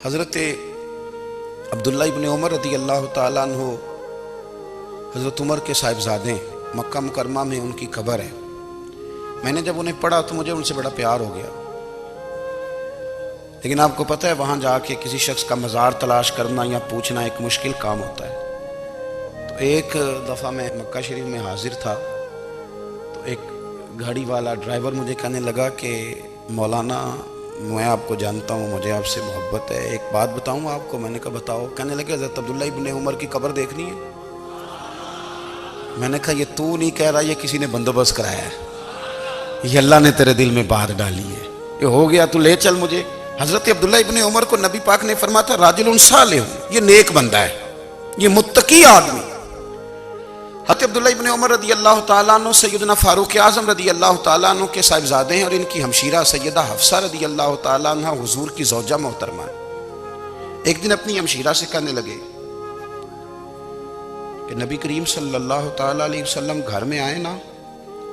حضرت عبداللہ ابن عمر رضی اللہ تعالیٰ عنہ حضرت عمر کے صاحبزادے، مکہ مکرمہ میں ان کی قبر ہے۔ میں نے جب انہیں پڑھا تو مجھے ان سے بڑا پیار ہو گیا، لیکن آپ کو پتہ ہے وہاں جا کے کسی شخص کا مزار تلاش کرنا یا پوچھنا ایک مشکل کام ہوتا ہے۔ تو ایک دفعہ میں مکہ شریف میں حاضر تھا تو ایک گاڑی والا ڈرائیور مجھے کہنے لگا کہ مولانا میں آپ کو جانتا ہوں، مجھے آپ سے محبت ہے، ایک بات بتاؤں آپ کو۔ میں نے کہا بتاؤ۔ کہنے لگے حضرت عبداللہ ابن عمر کی قبر دیکھنی ہے۔ میں نے کہا یہ تو نہیں کہہ رہا، یہ کسی نے بندوبست کرایا ہے، یہ اللہ نے تیرے دل میں بات ڈالی ہے، یہ ہو گیا، تو لے چل مجھے۔ حضرت عبداللہ ابن عمر کو نبی پاک نے فرمایا تھا راجل صالح، یہ نیک بندہ ہے، یہ متقی آدمی۔ حضرت عبداللہ ابن عمر رضی اللہ تعالیٰ عنہ سیدنا فاروق اعظم رضی اللہ تعالیٰ عنہ کے صاحبزادے ہیں، اور ان کی ہمشیرہ سیدہ حفصہ رضی اللہ تعالیٰ عنہ حضور کی زوجہ محترمہ ہے۔ ایک دن اپنی ہمشیرہ سے کہنے لگے کہ نبی کریم صلی اللہ تعالیٰ علیہ وسلم گھر میں آئے نا،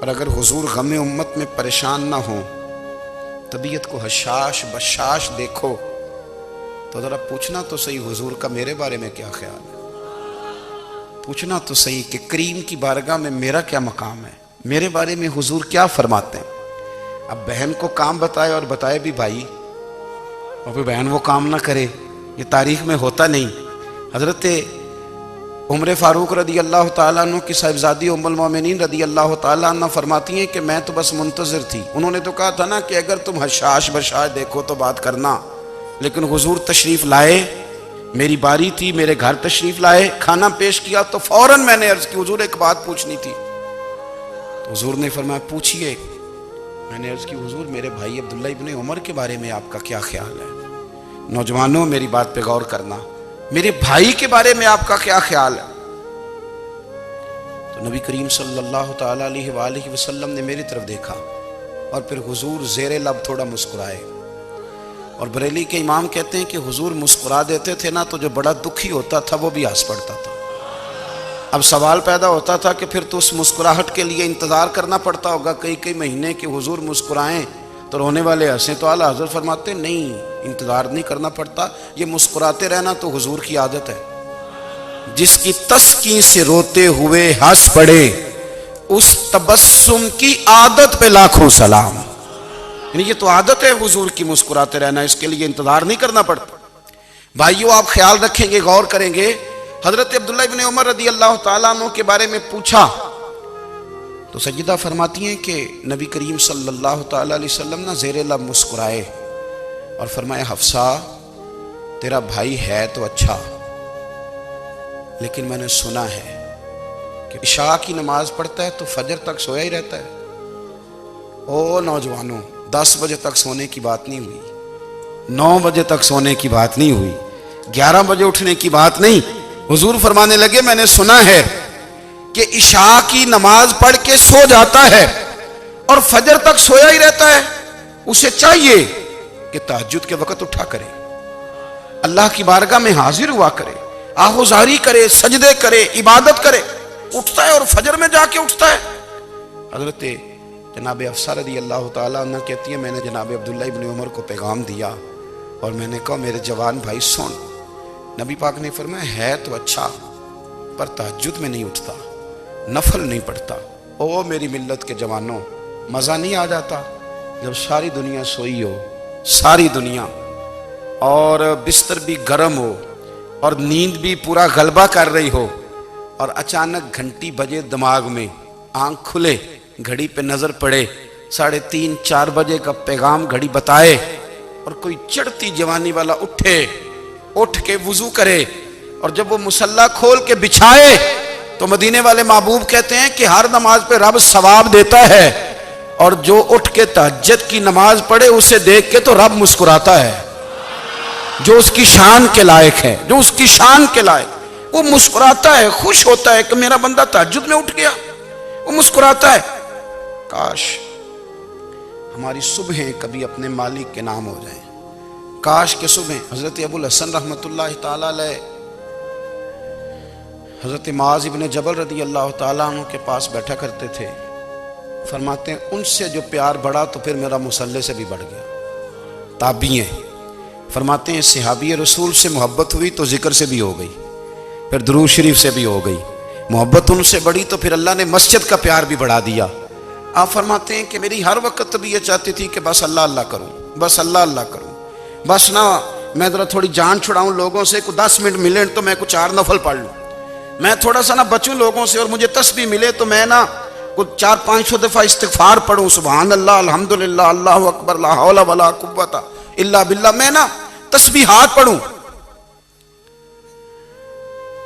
اور اگر حضور غم امت میں پریشان نہ ہوں، طبیعت کو حشاش بشاش دیکھو، تو ذرا پوچھنا تو صحیح حضور کا میرے بارے میں کیا خیال ہے، پوچھنا تو صحیح کہ کریم کی بارگاہ میں میرا کیا مقام ہے، میرے بارے میں حضور کیا فرماتے ہیں۔ اب بہن کو کام بتائے، اور بتائے بھی بھائی، اور پھر بہن وہ کام نہ کرے، یہ تاریخ میں ہوتا نہیں۔ حضرت عمر فاروق رضی اللہ تعالیٰ عنہ کی صاحبزادی ام المومنین رضی اللہ تعالیٰ عنہ فرماتی ہیں کہ میں تو بس منتظر تھی۔ انہوں نے تو کہا تھا نا کہ اگر تم حشاش بشاش دیکھو تو بات کرنا، لیکن حضور تشریف لائے، میری باری تھی، میرے گھر تشریف لائے، کھانا پیش کیا تو فوراً میں نے عرض کی حضور ایک بات پوچھنی تھی۔ تو حضور نے فرمایا پوچھئے۔ میں نے عرض کی حضور میرے بھائی عبداللہ ابن عمر کے بارے میں آپ کا کیا خیال ہے؟ نوجوانوں میری بات پہ غور کرنا، میرے بھائی کے بارے میں آپ کا کیا خیال ہے؟ تو نبی کریم صلی اللہ تعالیٰ علیہ وآلہ وسلم نے میری طرف دیکھا، اور پھر حضور زیر لب تھوڑا مسکرائے، اور بریلی کے امام کہتے ہیں کہ حضور مسکرا دیتے تھے نا تو جو بڑا دکھی ہوتا تھا وہ بھی ہنس پڑتا تھا۔ اب سوال پیدا ہوتا تھا کہ پھر تو اس مسکراہٹ کے لیے انتظار کرنا پڑتا ہوگا کئی مہینے کہ حضور مسکرائیں تو رونے والے ہنسیں، تو اعلیٰ حضرت فرماتے نہیں، انتظار نہیں کرنا پڑتا، یہ مسکراتے رہنا تو حضور کی عادت ہے۔ جس کی تسکین سے روتے ہوئے ہنس پڑے، اس تبسم کی عادت پہ لاکھوں سلام۔ یعنی یہ تو عادت ہے حضور کی مسکراتے رہنا، اس کے لیے انتظار نہیں کرنا پڑتا۔ بھائیو آپ خیال رکھیں گے، غور کریں گے، حضرت عبداللہ ابن عمر رضی اللہ تعالیٰ عنہ کے بارے میں پوچھا تو سیدہ فرماتی ہیں کہ نبی کریم صلی اللہ تعالیٰ علیہ وسلم نہ زیر لب مسکرائے اور فرمایا حفصہ تیرا بھائی ہے تو اچھا، لیکن میں نے سنا ہے کہ عشاء کی نماز پڑھتا ہے تو فجر تک سویا ہی رہتا ہے۔ او نوجوانوں، 10 بجے تک سونے کی بات نہیں ہوئی، 9 بجے تک سونے کی بات نہیں ہوئی، 11 بجے اٹھنے کی بات نہیں۔ حضور فرمانے لگے میں نے سنا ہے کہ عشاء کی نماز پڑھ کے سو جاتا ہے اور فجر تک سویا ہی رہتا ہے، اسے چاہیے کہ تہجد کے وقت اٹھا کرے، اللہ کی بارگاہ میں حاضر ہوا کرے، آہوزاری کرے، سجدے کرے، عبادت کرے، اٹھتا ہے اور فجر میں جا کے اٹھتا ہے۔ حضرت جناب حفصہ رضی اللہ تعالیٰ عنہ کہتی ہے میں نے جناب عبداللہ ابن عمر کو پیغام دیا اور میں نے کہا میرے جوان بھائی سن، نبی پاک نے فرمایا ہے تو اچھا پر تہجد میں نہیں اٹھتا، نفل نہیں پڑھتا۔ او میری ملت کے جوانوں، مزہ نہیں آ جاتا جب ساری دنیا سوئی ہو، ساری دنیا، اور بستر بھی گرم ہو اور نیند بھی پورا غلبہ کر رہی ہو، اور اچانک گھنٹی بجے دماغ میں، آنکھ کھلے، گھڑی پہ نظر پڑے، 3:30 4 بجے کا پیغام گھڑی بتائے، اور کوئی چڑھتی جوانی والا اٹھ کے وضو کرے، اور جب وہ مصلی کھول کے بچھائے تو مدینے والے محبوب کہتے ہیں کہ ہر نماز پہ رب ثواب دیتا ہے، اور جو اٹھ کے تہجد کی نماز پڑھے اسے دیکھ کے تو رب مسکراتا ہے، جو اس کی شان کے لائق ہے، جو اس کی شان کے لائق، وہ مسکراتا ہے، خوش ہوتا ہے کہ میرا بندہ تہجد میں اٹھ گیا، وہ مسکراتا ہے۔ کاش ہماری صبحیں کبھی اپنے مالک کے نام ہو جائیں، کاش کے صبح۔ حضرت ابو الحسن رحمۃ اللہ تعالیٰ علیہ حضرت معاذ ابن جبل رضی اللہ تعالیٰ عنہ کے پاس بیٹھا کرتے تھے، فرماتے ہیں ان سے جو پیار بڑھا تو پھر میرا مصلی سے بھی بڑھ گیا۔ تابعی ہیں، فرماتے ہیں صحابی رسول سے محبت ہوئی تو ذکر سے بھی ہو گئی، پھر درود شریف سے بھی ہو گئی، محبت ان سے بڑھی تو پھر اللہ نے مسجد کا پیار بھی بڑھا دیا۔ آپ فرماتے ہیں کہ میری ہر وقت بھی یہ چاہتی تھی کہ بس اللہ اللہ کروں، بس اللہ اللہ کروں، بس نہ میں ذرا تھوڑی جان چھڑاؤں لوگوں سے، کوئی 10 منٹ ملے تو میں کچھ 4 نفل پڑھ لوں، میں تھوڑا سا نہ بچوں لوگوں سے، اور مجھے تسبیح ملے تو میں نہ کچھ 400-500 دفعہ استغفار پڑھوں، سبحان اللہ، الحمدللہ، اللہ اکبر، لا حول ولا قوت الا باللہ، میں نہ تسبیحات پڑھوں۔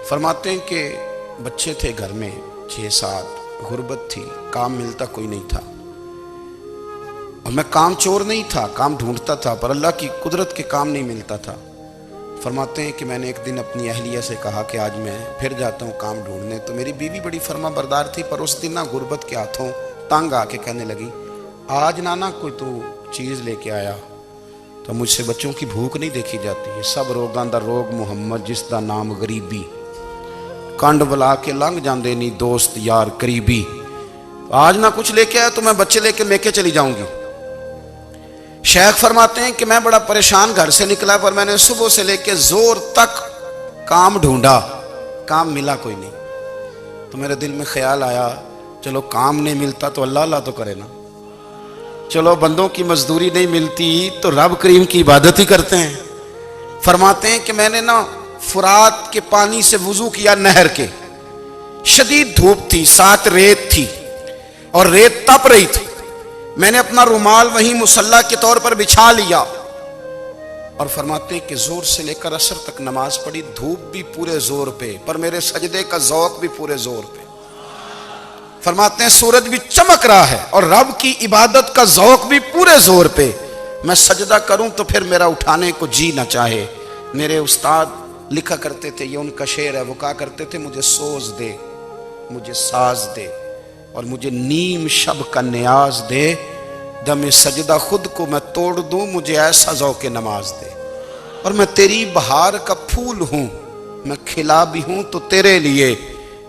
فرماتے ہیں کہ بچے تھے گھر میں 6-7، غربت تھی، کام ملتا کوئی نہیں تھا، اور میں کام چور نہیں تھا، کام ڈھونڈتا تھا، پر اللہ کی قدرت کے کام نہیں ملتا تھا۔ فرماتے ہیں کہ میں نے ایک دن اپنی اہلیہ سے کہا کہ آج میں پھر جاتا ہوں کام ڈھونڈنے، تو میری بیوی بڑی فرما بردار تھی، پر اس دن نہ غربت کے ہاتھوں تنگ آ کے کہنے لگی آج نانا کوئی تو چیز لے کے آیا، تو مجھ سے بچوں کی بھوک نہیں دیکھی جاتی ہے، سب روگاں دا روگ محمد جس دا نام غریبی، کنڈ بلا کے لنگ جاندے نہیں دوست یار قریبی، آج نہ کچھ لے کے آیا تو میں بچے لے کے میکے چلی جاؤں گی۔ شیخ فرماتے ہیں کہ میں بڑا پریشان گھر سے نکلا، پر میں نے صبح سے لے کے زور تک کام ڈھونڈا، کام ملا کوئی نہیں، تو میرے دل میں خیال آیا چلو کام نہیں ملتا تو اللہ اللہ تو کرے نا، چلو بندوں کی مزدوری نہیں ملتی تو رب کریم کی عبادت ہی کرتے ہیں۔ فرماتے ہیں کہ میں نے نا فرات کے پانی سے وضو کیا، نہر کے، شدید دھوپ تھی، ساتھ ریت تھی اور ریت تپ رہی تھی، میں نے اپنا رومال وہیں مصلی کے طور پر بچھا لیا، اور فرماتے ہیں کہ زور سے لے کر عصر تک نماز پڑھی، دھوپ بھی پورے زور پہ، پر میرے سجدے کا ذوق بھی پورے زور پہ۔ فرماتے ہیں سورج بھی چمک رہا ہے اور رب کی عبادت کا ذوق بھی پورے زور پہ، میں سجدہ کروں تو پھر میرا اٹھانے کو جی نہ چاہے۔ میرے استاد لکھا کرتے تھے، یہ ان کا شعر ہے، وہ کہا کرتے تھے مجھے سوز دے، مجھے ساز دے، اور مجھے نیم شب کا نیاز دے، دم سجدہ خود کو میں توڑ دوں، مجھے ایسا ذوق نماز دے، اور میں تیری بہار کا پھول ہوں، میں کھلا بھی ہوں تو تیرے لیے،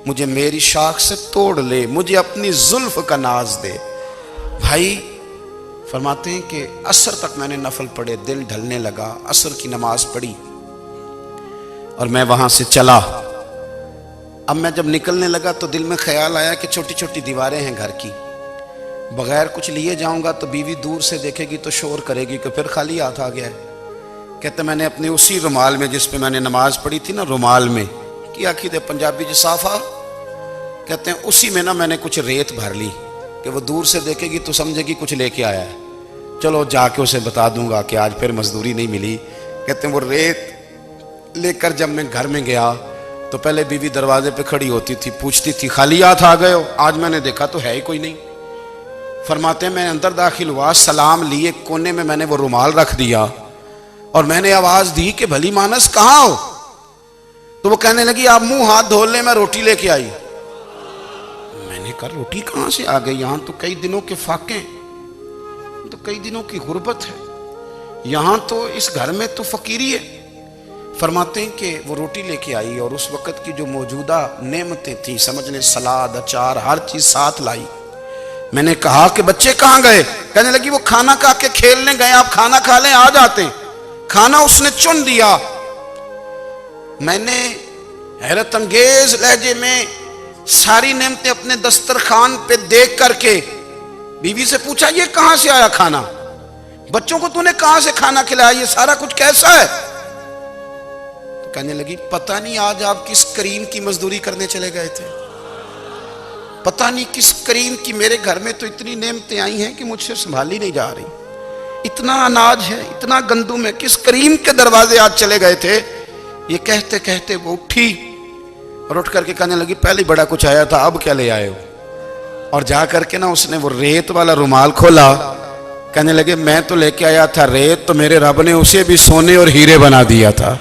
مجھے میری شاخ سے توڑ لے، مجھے اپنی زلف کا ناز دے۔ بھائی فرماتے ہیں کہ عصر تک میں نے نفل پڑھے، دل ڈھلنے لگا، عصر کی نماز پڑھی اور میں وہاں سے چلا۔ اب میں جب نکلنے لگا تو دل میں خیال آیا کہ چھوٹی چھوٹی دیواریں ہیں گھر کی، بغیر کچھ لیے جاؤں گا تو بیوی دور سے دیکھے گی تو شور کرے گی کہ پھر خالی ہاتھ آ گیا ہے۔ کہتے میں نے اپنے اسی رومال میں جس پہ میں نے نماز پڑھی تھی نا، رومال میں کی عقیدے پنجابی جسافہ کہتے ہیں، اسی میں نا میں نے کچھ ریت بھر لی کہ وہ دور سے دیکھے گی تو سمجھے گی کچھ لے کے آیا ہے، چلو جا کے اسے بتا دوں گا کہ آج پھر مزدوری نہیں ملی۔ کہتے ہیں وہ ریت لے کر جب میں گھر میں گیا تو پہلے بیوی دروازے پہ کھڑی ہوتی تھی، پوچھتی تھی خالی ہاتھ آ گئے ہو؟ آج میں نے دیکھا تو ہے ہی کوئی نہیں۔ فرماتے ہیں میں اندر داخل ہوا، سلام لیے، کونے میں نے وہ رومال رکھ دیا اور میں نے آواز دی کہ بھلی مانس کہاں ہو؟ تو وہ کہنے لگی آپ منہ ہاتھ دھو لیں، میں روٹی لے کے آئی۔ میں نے کہا روٹی کہاں سے آ گئی؟ یہاں تو کئی دنوں کے فاقے ہیں، تو کئی دنوں کی غربت ہے، یہاں تو اس گھر میں تو فقیری ہے۔ فرماتے ہیں کہ وہ روٹی لے کے آئی اور اس وقت کی جو موجودہ نعمتیں تھیں، سمجھنے سلاد، اچار، ہر چیز ساتھ لائی۔ میں نے کہا کہ بچے کہاں گئے؟ کہنے لگی وہ کھانا کھا کے کھیلنے گئے، آپ کھانا کھا لیں آ جاتے ہیں۔ کھانا اس نے چن دیا۔ میں نے حیرت انگیز لہجے میں ساری نعمتیں اپنے دسترخوان پہ دیکھ کر کے بیوی سے پوچھا یہ کہاں سے آیا کھانا؟ بچوں کو تو نے کہاں سے کھانا کھلایا؟ یہ سارا کچھ کیسا ہے؟ تو کہنے لگی پتہ نہیں آج آپ کس کریم کی مزدوری کرنے چلے گئے تھے، پتہ نہیں کس کریم کی، میرے گھر میں تو اتنی نعمتیں آئی ہیں کہ مجھ سے سنبھالی نہیں جا رہی، اتنا اناج ہے، اتنا گندم ہے، کس کریم کے دروازے آج چلے گئے تھے؟ یہ کہتے کہتے وہ اٹھی اور اٹھ کر کے کہنے لگی پہلے بڑا کچھ آیا تھا، اب کیا لے آئے ہو؟ اور جا کر کے نا اس نے وہ ریت والا رومال کھولا، کہنے لگے میں تو لے کے آیا تھا ریت، تو میرے رب نے اسے بھی سونے اور ہیرے بنا دیا تھا۔